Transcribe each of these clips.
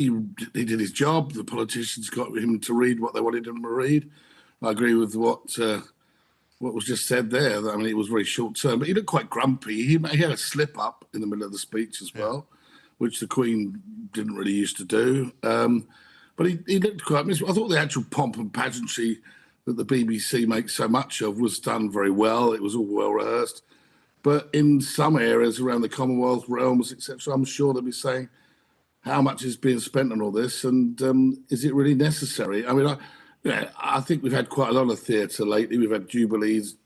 he did his job. The politicians got him to read what they wanted him to read. I agree with what was just said there. I mean, it was very short term, but he looked quite grumpy. He had a slip up in the middle of the speech as well, which the Queen didn't really used to do. But he looked quite miserable. I thought the actual pomp and pageantry that the BBC makes so much of was done very well. It was all well rehearsed. But in some areas around the Commonwealth realms, etc., I'm sure they'll be saying, how much is being spent on all this, and is it really necessary? I mean, I think we've had quite a lot of theatre lately. We've had jubilees,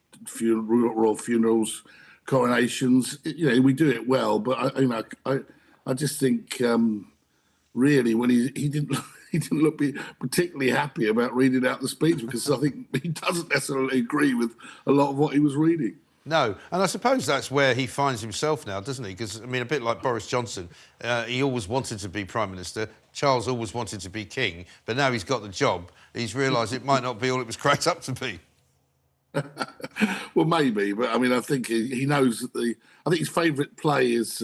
royal funerals, coronations. We do it well, but I just think really when he didn't look particularly happy about reading out the speech, because I think he doesn't necessarily agree with a lot of what he was reading. No, and I suppose that's where he finds himself now, doesn't he? Because, I mean, a bit like Boris Johnson, he always wanted to be Prime Minister. Charles always wanted to be King, but now he's got the job. He's realised it might not be all it was cracked up to be. Well, maybe, but I mean, I think he knows that I think his favourite play is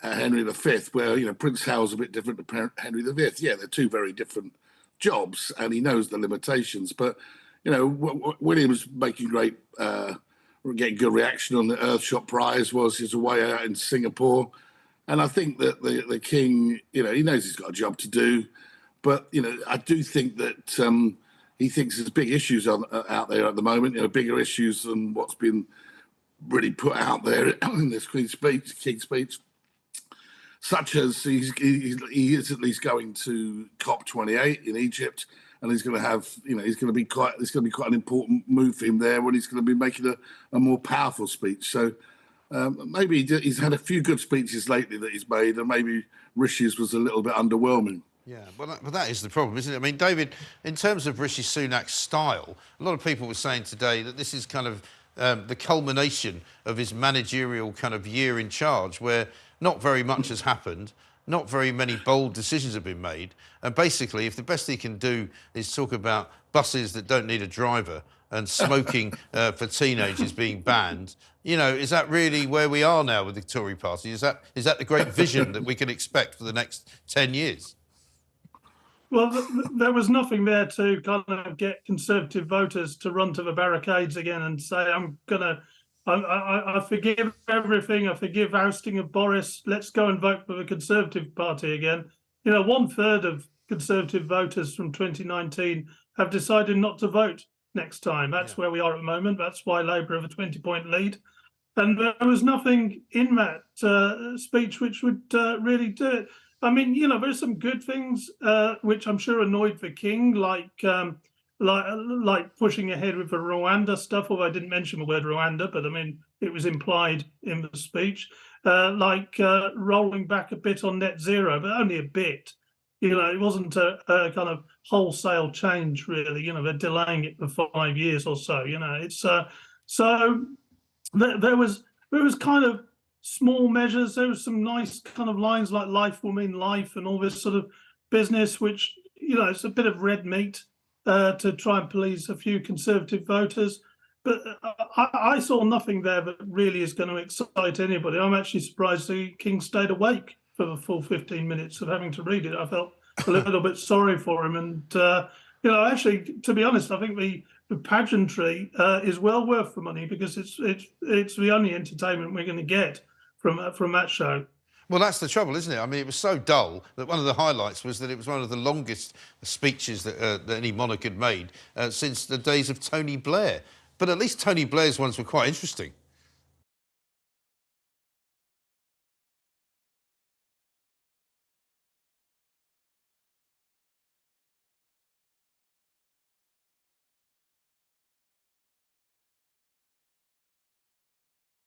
Henry V, where, Prince Howell's a bit different to Henry V. Yeah, they're two very different jobs, and he knows the limitations. But, William's making getting good reaction on the Earthshot Prize was his away out in Singapore. And I think that the King, he knows he's got a job to do. But, I do think that he thinks there's big issues out there at the moment, bigger issues than what's been really put out there in this King's speech, such as he is at least going to COP28 in Egypt. And he's going to have, it's going to be quite an important move for him there when he's going to be making a more powerful speech. So maybe he's had a few good speeches lately that he's made, and maybe Rishi's was a little bit underwhelming. Yeah, but that is the problem, isn't it? I mean, David, in terms of Rishi Sunak's style, a lot of people were saying today that this is kind of the culmination of his managerial kind of year in charge, where not very much has happened. Not very many bold decisions have been made. And basically, if the best he can do is talk about buses that don't need a driver and smoking for teenagers being banned, is that really where we are now with the Tory party? Is that the great vision that we can expect for the next 10 years? Well, there was nothing there to kind of get Conservative voters to run to the barricades again and say, I forgive everything. I forgive ousting of Boris. Let's go and vote for the Conservative Party again. 1/3 of Conservative voters from 2019 have decided not to vote next time. That's where we are at the moment. That's why Labour have a 20-point lead. And there was nothing in that speech which would really do it. I mean, there's some good things which I'm sure annoyed the King, like pushing ahead with the Rwanda stuff, although I didn't mention the word Rwanda, but I mean, it was implied in the speech, rolling back a bit on net zero, but only a bit. It wasn't a kind of wholesale change, really. They're delaying it for 5 years or so. It's so there was kind of small measures. There was some nice kind of lines like life will mean life and all this sort of business, which, it's a bit of red meat to try and please a few Conservative voters. But I saw nothing there that really is going to excite anybody. I'm actually surprised the King stayed awake for the full 15 minutes of having to read it. I felt a little bit sorry for him. And, actually, to be honest, I think the pageantry is well worth the money, because it's the only entertainment we're going to get from that show. Well, that's the trouble, isn't it? I mean, it was so dull that one of the highlights was that it was one of the longest speeches that any monarch had made since the days of Tony Blair. But at least Tony Blair's ones were quite interesting.